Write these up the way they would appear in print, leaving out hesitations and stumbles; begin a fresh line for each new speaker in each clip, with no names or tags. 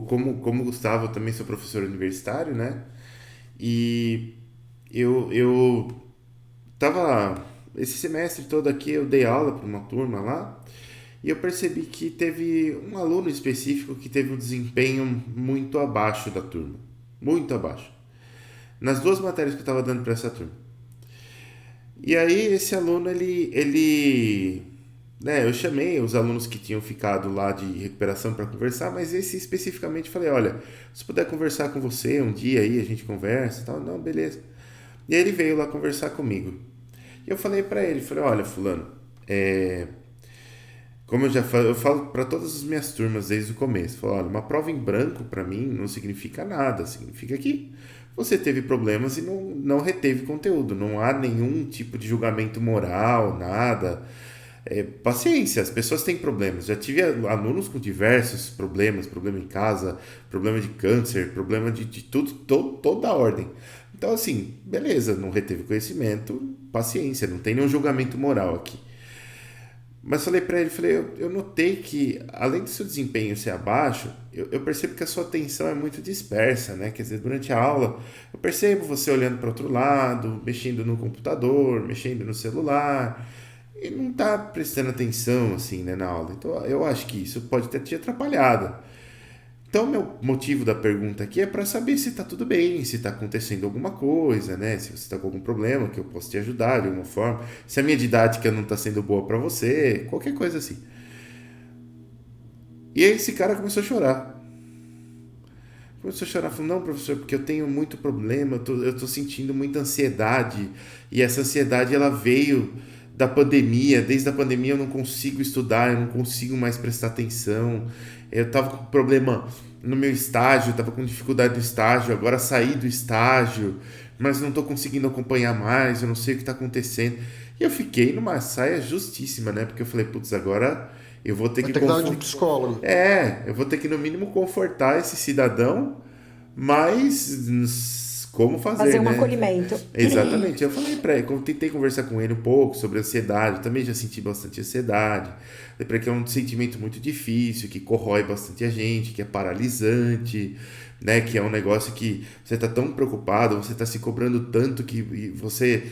Como o Gustavo, eu também sou professor universitário, né? E eu tava, esse semestre todo aqui eu dei aula para uma turma lá e eu percebi que teve um aluno específico que teve um desempenho muito abaixo da turma. Muito abaixo. Nas duas matérias que eu estava dando para essa turma. E aí esse aluno, né, eu chamei os alunos que tinham ficado lá de recuperação para conversar, mas esse especificamente falei, olha, se puder conversar com você um dia aí, a gente conversa e tal. Não, beleza. E aí ele veio lá conversar comigo. E eu falei para ele, falei, olha, fulano, como eu falo para todas as minhas turmas desde o começo, falo, olha, uma prova em branco para mim não significa nada, significa que você teve problemas e não reteve conteúdo, não há nenhum tipo de julgamento moral, nada. Paciência, as pessoas têm problemas. Já tive alunos com diversos problemas, problema em casa, problema de câncer, problema de tudo, toda a ordem. Então, assim, beleza, não reteve conhecimento, paciência, não tem nenhum julgamento moral aqui. Mas falei pra ele, falei, eu notei que, além do seu desempenho ser abaixo, eu percebo que a sua atenção é muito dispersa, né? Quer dizer, durante a aula, eu percebo você olhando para outro lado, mexendo no computador, mexendo no celular, e não tá prestando atenção, assim, né, na aula. Então, eu acho que isso pode ter te atrapalhado. Então, meu motivo da pergunta aqui é para saber se está tudo bem, se está acontecendo alguma coisa, né? Se você está com algum problema, que eu posso te ajudar de alguma forma. Se a minha didática não está sendo boa para você, qualquer coisa assim. E aí esse cara começou a chorar. Começou a chorar, falou, não, professor, porque eu tenho muito problema, eu tô sentindo muita ansiedade. E essa ansiedade, ela veio da pandemia. Desde a pandemia eu não consigo estudar, eu não consigo mais prestar atenção. Eu tava com problema no meu estágio, tava com dificuldade do estágio, agora saí do estágio, mas não tô conseguindo acompanhar mais, eu não sei o que tá acontecendo. E eu fiquei numa saia justíssima, né? Porque eu falei, putz, agora eu vou ter
Vai
que
ter que dar de psicólogo.
eu vou ter que no mínimo confortar esse cidadão, mas como
Fazer
fazer,
um
né?
acolhimento.
Exatamente. Eu falei pra ele, tentei conversar com ele um pouco sobre ansiedade, também já senti bastante ansiedade. Falei pra ele que é um sentimento muito difícil, que corrói bastante a gente, que é paralisante, né? Que é um negócio que você tá tão preocupado, você tá se cobrando tanto que você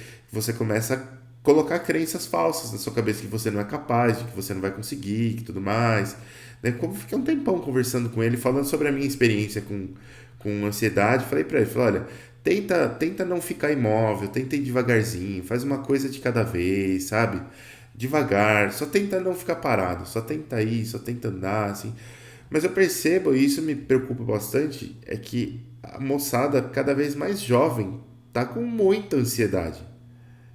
começa a colocar crenças falsas na sua cabeça que você não é capaz, de que você não vai conseguir, que tudo mais. Né? Como fiquei um tempão conversando com ele, falando sobre a minha experiência com ansiedade, falei pra ele, falei, olha, tenta não ficar imóvel, tenta ir devagarzinho, faz uma coisa de cada vez, sabe? Devagar, só tenta não ficar parado, só tenta ir, só tenta andar, assim. Mas eu percebo, e isso me preocupa bastante, é que a moçada cada vez mais jovem tá com muita ansiedade.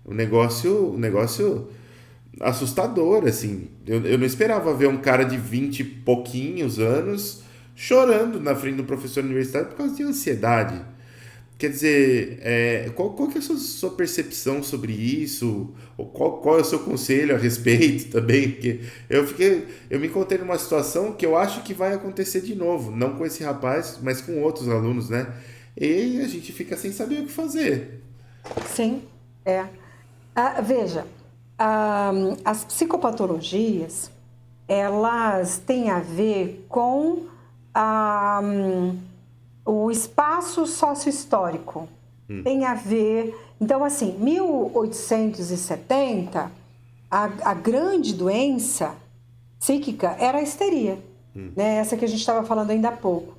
Um negócio assustador, assim. Eu não esperava ver um cara de 20 e pouquinhos anos chorando na frente do professor universitário por causa de ansiedade. Quer dizer, qual que é a sua percepção sobre isso? Ou qual é o seu conselho a respeito também? Porque eu me encontrei numa situação que eu acho que vai acontecer de novo, não com esse rapaz, mas com outros alunos, né? E a gente fica sem saber o que fazer.
Sim, é. Veja, as psicopatologias, elas têm a ver com ah, o espaço sociohistórico. Tem a ver... Então, assim, 1870, a grande doença psíquica era a histeria, né? Essa que a gente estava falando ainda há pouco.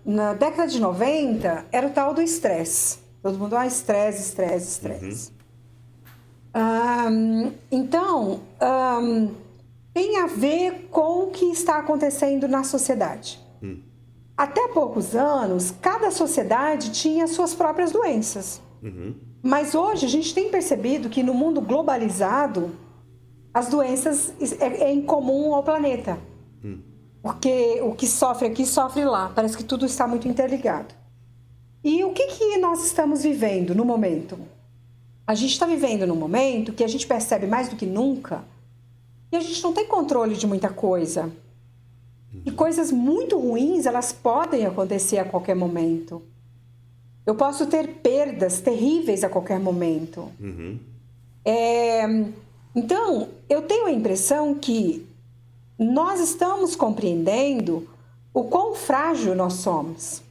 Na década de 90, era o tal do estresse. Todo mundo, estresse, estresse, estresse. Então, tem a ver com o que está acontecendo na sociedade. Até há poucos anos, cada sociedade tinha suas próprias doenças. Mas hoje a gente tem percebido que no mundo globalizado, as doenças é incomum ao planeta. Porque o que sofre aqui, sofre lá. Parece que tudo está muito interligado. E o que nós estamos vivendo no momento? A gente está vivendo num momento que a gente percebe mais do que nunca que a gente não tem controle de muita coisa. E coisas muito ruins, elas podem acontecer a qualquer momento. Eu posso ter perdas terríveis a qualquer momento. Então, eu tenho a impressão que nós estamos compreendendo o quão frágil nós somos.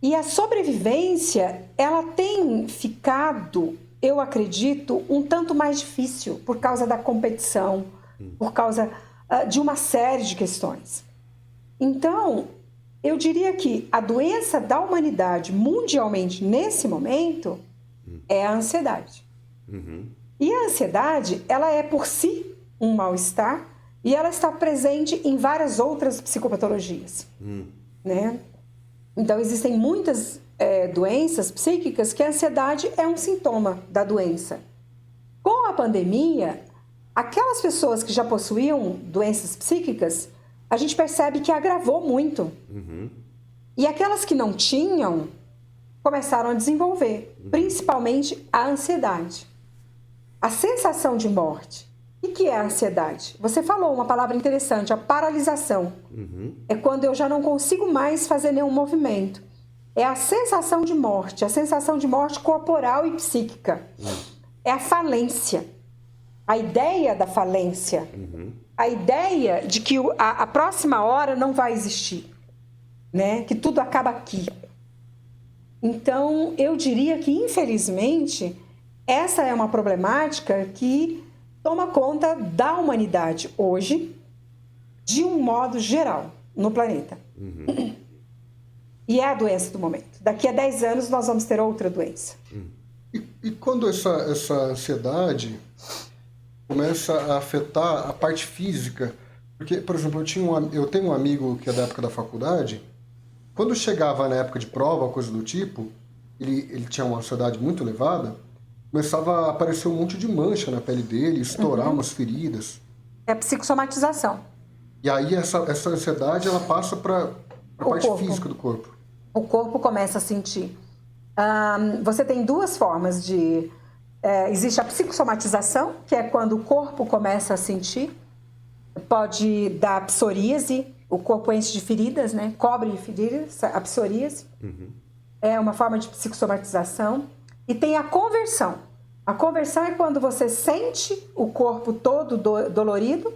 E a sobrevivência, ela tem ficado, eu acredito, um tanto mais difícil por causa da competição, por causa de uma série de questões. Então, eu diria que a doença da humanidade mundialmente nesse momento é a ansiedade. E a ansiedade, ela é por si um mal-estar e ela está presente em várias outras psicopatologias, né? Então, existem muitas doenças psíquicas que a ansiedade é um sintoma da doença. Com a pandemia, aquelas pessoas que já possuíam doenças psíquicas, a gente percebe que agravou muito. E aquelas que não tinham, começaram a desenvolver, principalmente a ansiedade. A sensação de morte. O que é a ansiedade? Você falou uma palavra interessante, a paralisação. É quando eu já não consigo mais fazer nenhum movimento. É a sensação de morte corporal e psíquica. É a falência. A ideia da falência. A ideia de que a próxima hora não vai existir, né? Que tudo acaba aqui. Então, eu diria que, infelizmente, essa é uma problemática que toma conta da humanidade hoje, de um modo geral, no planeta. E é a doença do momento. Daqui a 10 anos nós vamos ter outra doença.
E quando essa ansiedade começa a afetar a parte física? Porque, por exemplo, eu tenho um amigo que é da época da faculdade, quando chegava na época de prova, coisa do tipo, ele tinha uma ansiedade muito elevada, começava a aparecer um monte de mancha na pele dele, estourar umas feridas.
É a psicossomatização.
E aí essa ansiedade, ela passa para a parte física do corpo.
O corpo começa a sentir. Você tem duas formas de... existe a psicossomatização, que é quando o corpo começa a sentir. Pode dar psoríase, o corpo enche de feridas, né? Cobre de feridas, a psoríase. É uma forma de psicossomatização. E tem a conversão. A conversão é quando você sente o corpo todo dolorido,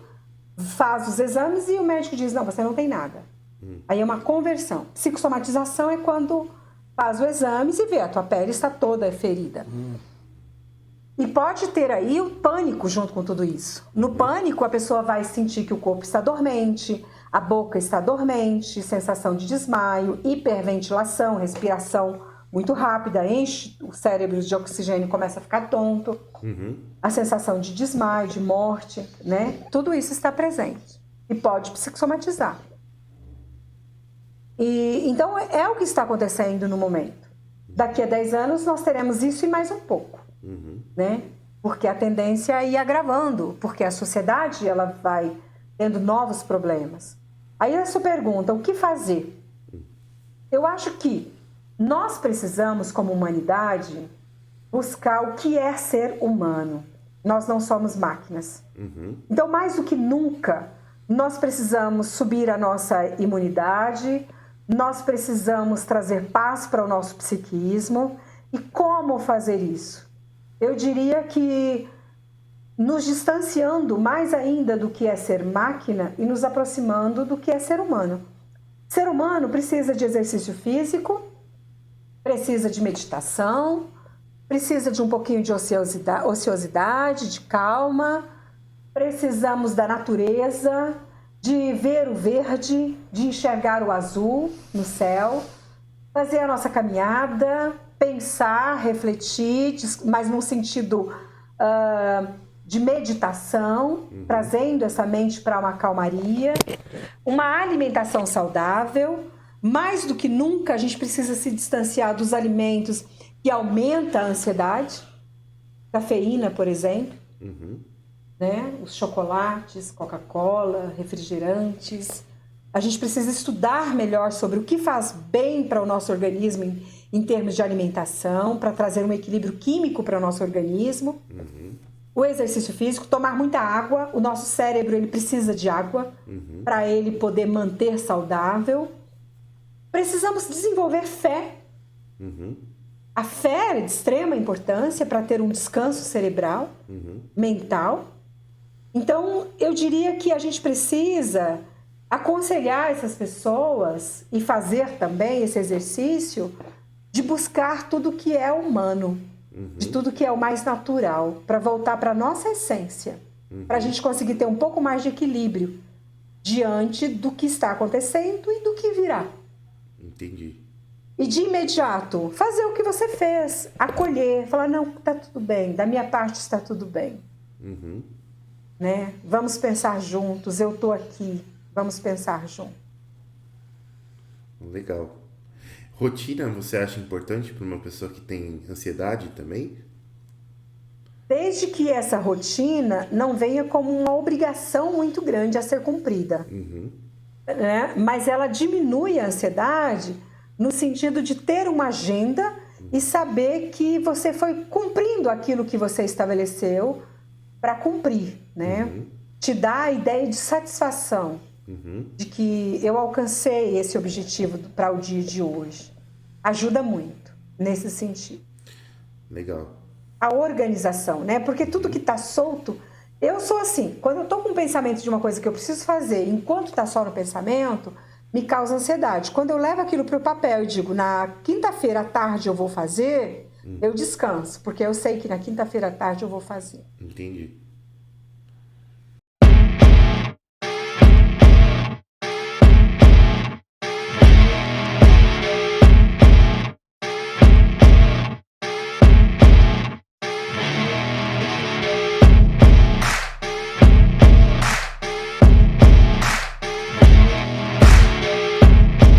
faz os exames e o médico diz, não, você não tem nada. Aí é uma conversão. Psicossomatização é quando faz os exames e vê, a tua pele está toda ferida. E pode ter aí o pânico junto com tudo isso. No pânico, a pessoa vai sentir que o corpo está dormente, a boca está dormente, sensação de desmaio, hiperventilação, respiração muito rápida, enche o cérebro de oxigênio e começa a ficar tonto. A sensação de desmaio, de morte, né? Tudo isso está presente e pode psicossomatizar. Então, é o que está acontecendo no momento. Daqui a 10 anos, nós teremos isso e mais um pouco, né? Porque a tendência é ir agravando, porque a sociedade ela vai tendo novos problemas. Aí a sua pergunta, o que fazer? Eu acho que nós precisamos, como humanidade, buscar o que é ser humano. Nós não somos máquinas. Então, mais do que nunca, nós precisamos subir a nossa imunidade, nós precisamos trazer paz para o nosso psiquismo. E como fazer isso? Eu diria que nos distanciando mais ainda do que é ser máquina e nos aproximando do que é ser humano. Ser humano precisa de exercício físico, precisa de meditação, precisa de um pouquinho de ociosidade, de calma, precisamos da natureza, de ver o verde, de enxergar o azul no céu, fazer a nossa caminhada, pensar, refletir, mas num sentido de meditação, trazendo essa mente para uma calmaria, uma alimentação saudável. Mais do que nunca, a gente precisa se distanciar dos alimentos que aumentam a ansiedade. Cafeína, por exemplo. Né? Os chocolates, Coca-Cola, refrigerantes. A gente precisa estudar melhor sobre o que faz bem para o nosso organismo em termos de alimentação, para trazer um equilíbrio químico para o nosso organismo. O exercício físico, tomar muita água. O nosso cérebro ele precisa de água para ele poder manter saudável. Precisamos desenvolver fé. A fé é de extrema importância para ter um descanso cerebral, mental. Então, eu diria que a gente precisa aconselhar essas pessoas e fazer também esse exercício de buscar tudo que é humano, de tudo que é o mais natural, para voltar para a nossa essência, para a gente conseguir ter um pouco mais de equilíbrio diante do que está acontecendo e do que virá.
Entendi.
E de imediato, fazer o que você fez, acolher, falar, não, está tudo bem, da minha parte está tudo bem. Né? Vamos pensar juntos, eu estou aqui, vamos pensar juntos.
Legal. Rotina, você acha importante para uma pessoa que tem ansiedade também?
Desde que essa rotina não venha como uma obrigação muito grande a ser cumprida. Né? Mas ela diminui a ansiedade no sentido de ter uma agenda e saber que você foi cumprindo aquilo que você estabeleceu para cumprir, né? Te dá a ideia de satisfação, de que eu alcancei esse objetivo para o dia de hoje. Ajuda muito nesse sentido.
Legal.
A organização, né? Porque tudo que está solto, eu sou assim, quando eu estou com um pensamento de uma coisa que eu preciso fazer, enquanto está só no pensamento, me causa ansiedade. Quando eu levo aquilo para o papel e digo, na quinta-feira à tarde eu vou fazer, eu descanso, porque eu sei que na quinta-feira à tarde eu vou fazer.
Entendi.